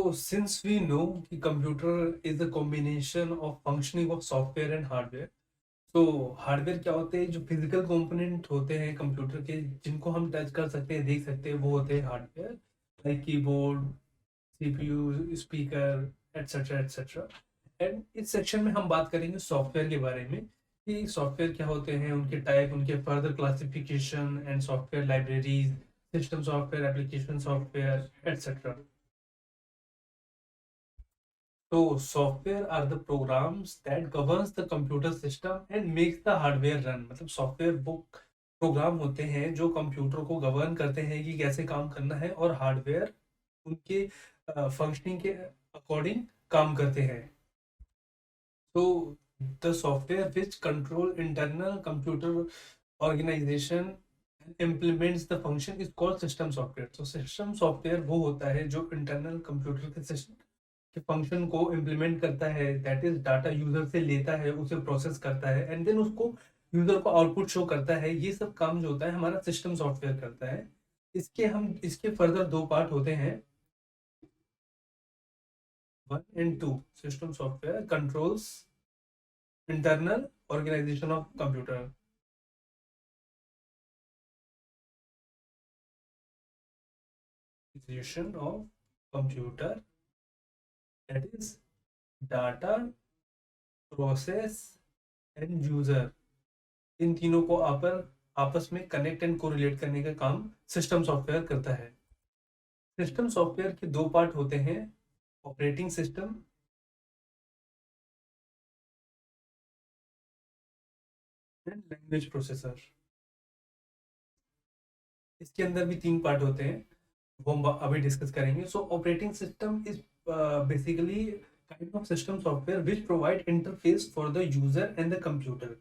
So, since we know कि computer is a combination of functioning of software and hardware, तो hardware क्या होते हैं? जो फिजिकल कंपोनेंट होते हैं कंप्यूटर के, जिनको हम टच कर सकते हैं, देख सकते हैं, वो होते हैं hardware, like keyboard, CPU, speaker, etcetera etcetera. And इस सेक्शन में हम बात करेंगे सॉफ्टवेयर के बारे में कि सॉफ्टवेयर क्या होते हैं, उनके टाइप, उनके further classification and software libraries, system software, application software etcetera. So software are the programs that governs the computer system and makes the hardware run। मतलब सॉफ्टवेयर वो प्रोग्राम होते हैं जो कंप्यूटर को गवर्न करते हैं कि कैसे काम करना है, और हार्डवेयर उनके फंक्शनिंग के अकॉर्डिंग काम करते हैं। तो the software which control internal computer organisation implements the function is called system software। तो सिस्टम सॉफ्टवेयर वो होता है जो इंटरनल कंप्यूटर के सिस्टम के फंक्शन को इम्प्लीमेंट करता है, दैट इज डाटा यूजर से लेता है, उसे प्रोसेस करता है, एंड देन उसको यूजर को आउटपुट शो करता है। ये सब काम जो होता है हमारा सिस्टम सॉफ्टवेयर करता है। इसके फर्दर दो पार्ट होते हैं, 1 and 2। System software controls internal organisation of computer, organisation of computer, that is data, process and user. इन तीनों को आपस में कनेक्ट एंड कोरिलेट करने का काम सिस्टम सॉफ्टवेयर करता है। सिस्टम सॉफ्टवेयर के दो पार्ट होते हैं, operating system and language processor. इसके अंदर भी तीन पार्ट होते हैं, वो हम अभी डिस्कस करेंगे। सो operating system is basically kind of system software which provide interface for the user and the computer.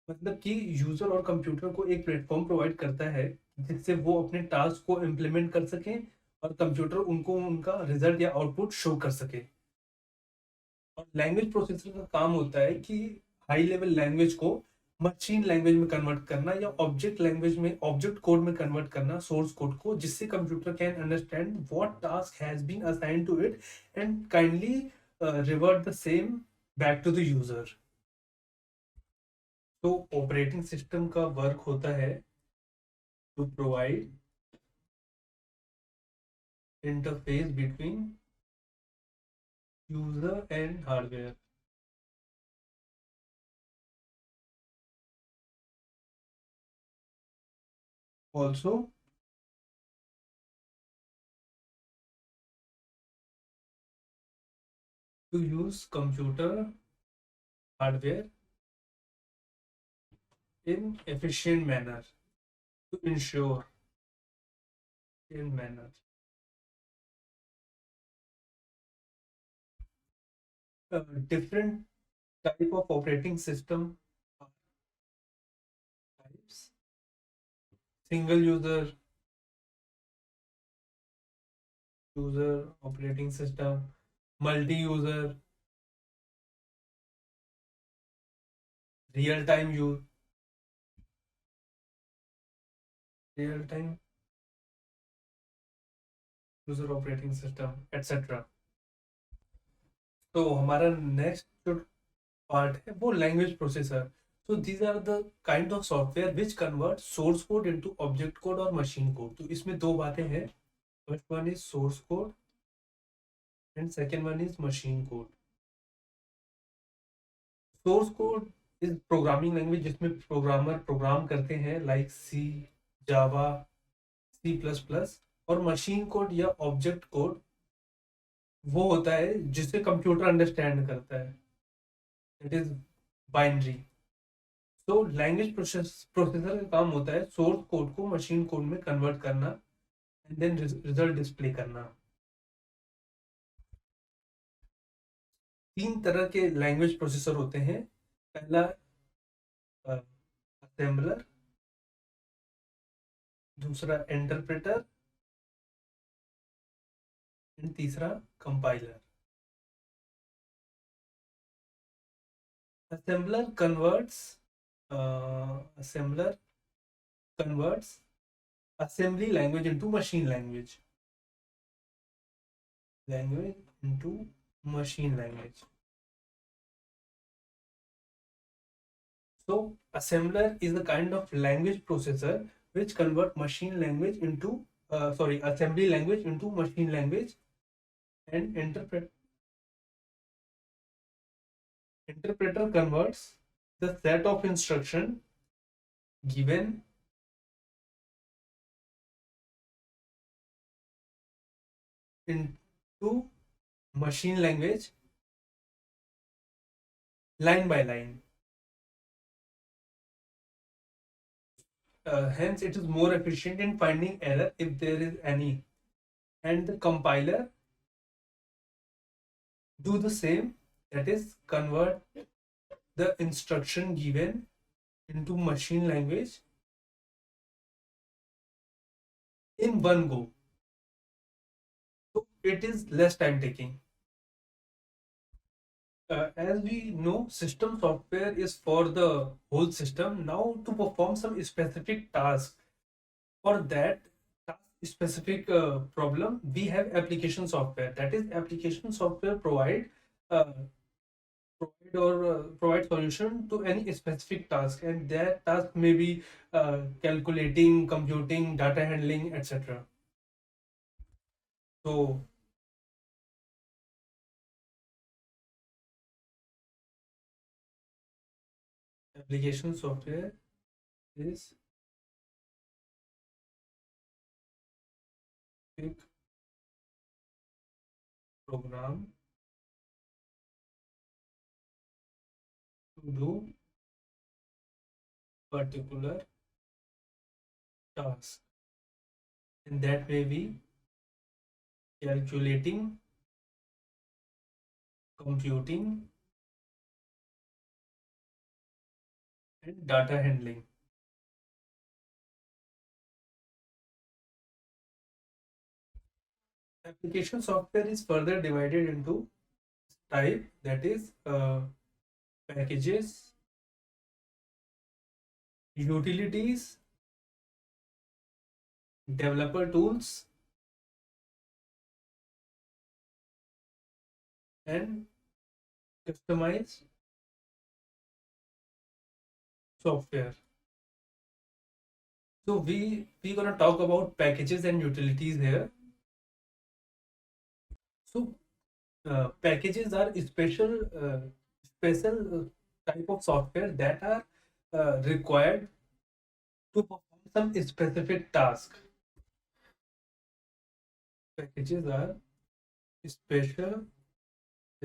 मतलब कि यूजर और कंप्यूटर को एक प्लेटफॉर्म प्रोवाइड करता है जिससे वो अपने टास्क को इम्प्लीमेंट कर सकें और कंप्यूटर उनको उनका रिजल्ट या आउटपुट शो कर सके। और लैंग्वेज प्रोसेसर का काम होता है कि हाई लेवल लैंग्वेज को मशीन लैंग्वेज में कन्वर्ट करना, या ऑब्जेक्ट लैंग्वेज में, ऑब्जेक्ट कोड में कन्वर्ट करना सोर्स कोड को, जिससे computer can understand what task has been assigned to it and kindly revert the same back to the user. तो ऑपरेटिंग सिस्टम का वर्क होता है to provide interface between user and hardware. Also to use computer hardware in efficient manner, to ensure in manner different type of operating system types: single user operating system, multi user, real time use, real time user operating system, etc। तो हमारा next जो part है वो language processor. So these are the kind of software which convert source code into object code और machine code. तो इसमें दो बातें हैं, first one is source code and second one is machine code. Source code is programming language जिसमें programmer program करते हैं, like C, Java, C plus plus. और मशीन कोड या ऑब्जेक्ट कोड वो होता है जिसे कंप्यूटर अंडरस्टैंड करता है, इट इज बाइनरी। तो लैंग्वेज प्रोसेसर का काम होता है सोर्स कोड को मशीन कोड में कन्वर्ट करना एंड देन रिजल्ट डिस्प्ले करना। तीन तरह के लैंग्वेज प्रोसेसर होते हैं, पहला असेंबलर, दूसरा इंटरप्रेटर एंड तीसरा compiler. assembler converts assembler converts assembly language into machine language। language into machine language. So assembler is a kind of language processor which convert machine language into assembly language into machine language, and interpreter converts the set of instruction given into machine language line by line. Hence, it is more efficient in finding error if there is any. And the compiler do the same, that is convert the instruction given into machine language in one go. So it is less time taking. As we know, system software is for the whole system. Now, to perform some specific task, for that task specific problem, we have application software. That is, application software uh, provide solution to any specific task, and that task may be calculating, computing, data handling, etc. So application software is big program to do particular task, and that may be calculating, computing, and data handling. Application software is further divided into type, that is packages, utilities, developer tools, and customized software. So we gonna talk about packages and utilities here. So packages are special type of software that are required to perform some specific task. Packages are special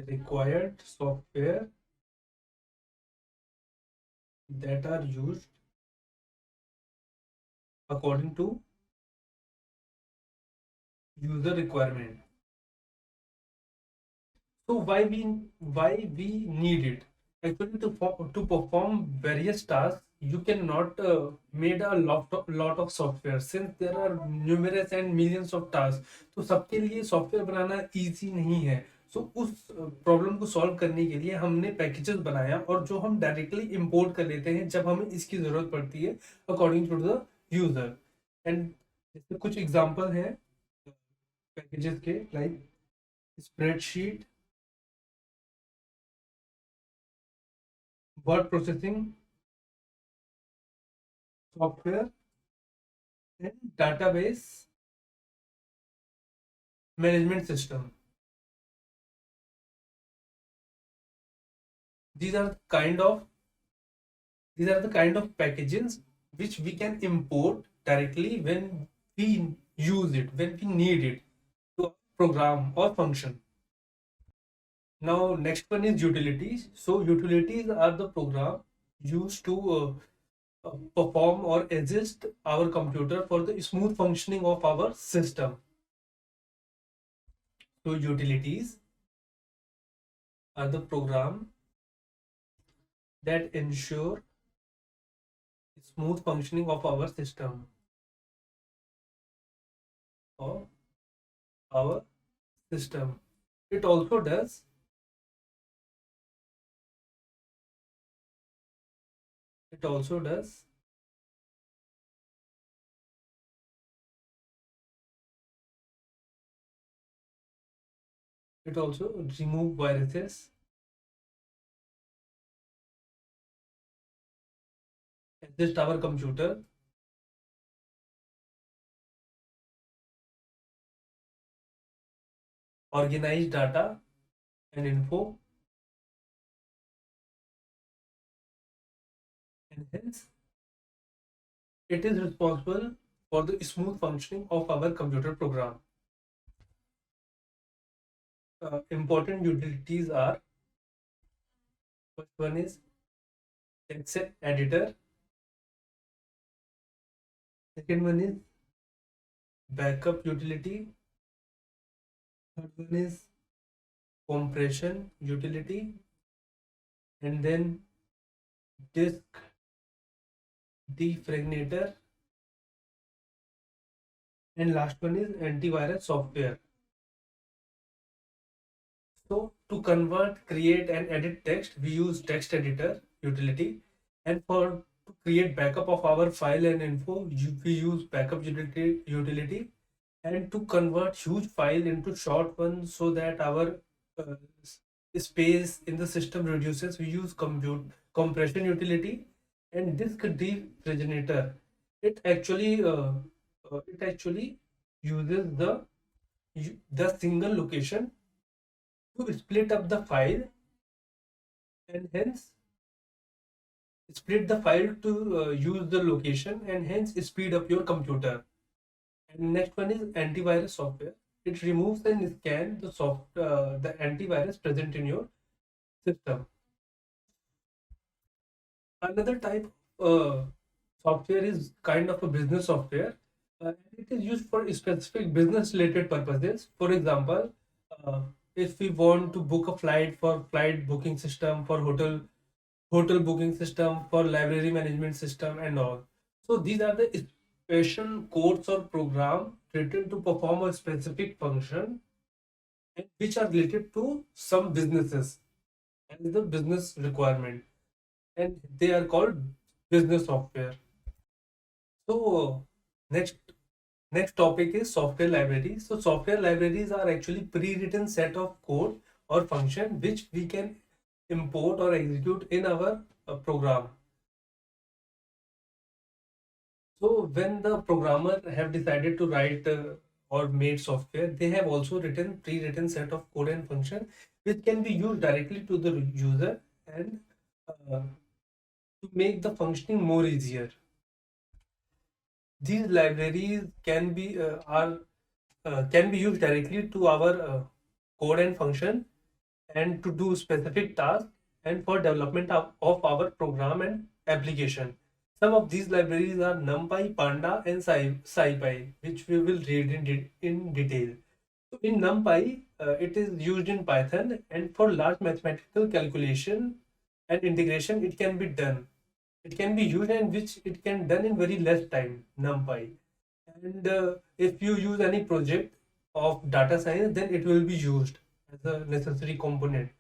required software that are used according to user requirement. So why we need it? Actually, to perform various tasks, you cannot made a lot of software, since there are numerous and millions of tasks. तो सबके लिए software बनाना easy नहीं है. सो उस problem को solve करने के लिए हमने पैकेजेस बनाया, और जो हम डायरेक्टली इंपोर्ट कर लेते हैं जब हमें इसकी जरूरत पड़ती है according to the user. And जैसे कुछ एग्जांपल हैं पैकेजेस के, like spreadsheet, word processing software, and database management system. These are the kind of packages which we can import directly when we use it, when we need it to program or function. Now, next one is utilities. So, utilities are the program used to perform or assist our computer for the smooth functioning of our system. So, utilities are the program that ensure smooth functioning of our system, of our system. It also does it also does It also remove viruses, assist our computer, organize data and info, and hence it is responsible for the smooth functioning of our computer program. Important utilities are: first one is text editor, second one is backup utility, third one is compression utility, and then disk defragmenter, and last one is antivirus software. So to convert, create and edit text, we use text editor utility, and for to create backup of our file and info, we use backup utility, and to convert huge file into short ones so that our uh, space in the system reduces, we use compute compression utility, and disk defragmenter. It actually uses the single location to split up the file, and hence split the file to use the location, and hence speed up your computer. And next one is antivirus software. It removes and scan the antivirus present in your system. Another type of software is kind of a business software. It is used for specific business related purposes. For example, uh, if we want to book a flight, for flight booking system, for hotel booking system, for library management system and all. So these are the special codes or program written to perform a specific function, and which are related to some businesses and the business requirement, and they are called business software. So next next topic is software libraries. So software libraries are actually pre-written set of code or function which we can import or execute in our program. So when the programmer have decided to write or made software, they have also written pre-written set of code and function which can be used directly to the user, and to make the functioning more easier. These libraries can be used directly to our code and function, and to do specific tasks, and for development of our program and application. Some of these libraries are NumPy, Panda, and SciPy, which we will read in detail. So in NumPy, it is used in Python, and for large mathematical calculation and integration, it can be done. It can be used, and which it can done in very less time, NumPy. And if you use any project of data science, then it will be used as a necessary component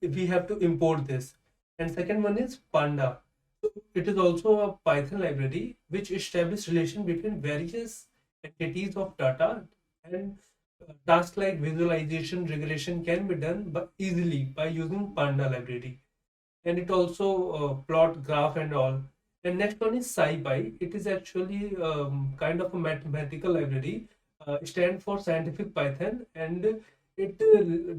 if we have to import this. And second one is Panda. So it is also a Python library which establishes relation between various entities of data, and tasks like visualization, regression can be done but easily by using Panda library. And it also plot graph and all. And next one is SciPy. It is actually kind of a mathematical library. Stand for scientific Python, and it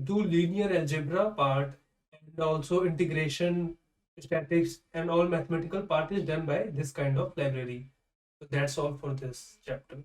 do linear algebra part, and also integration, statics, and all mathematical part is done by this kind of library. So that's all for this chapter.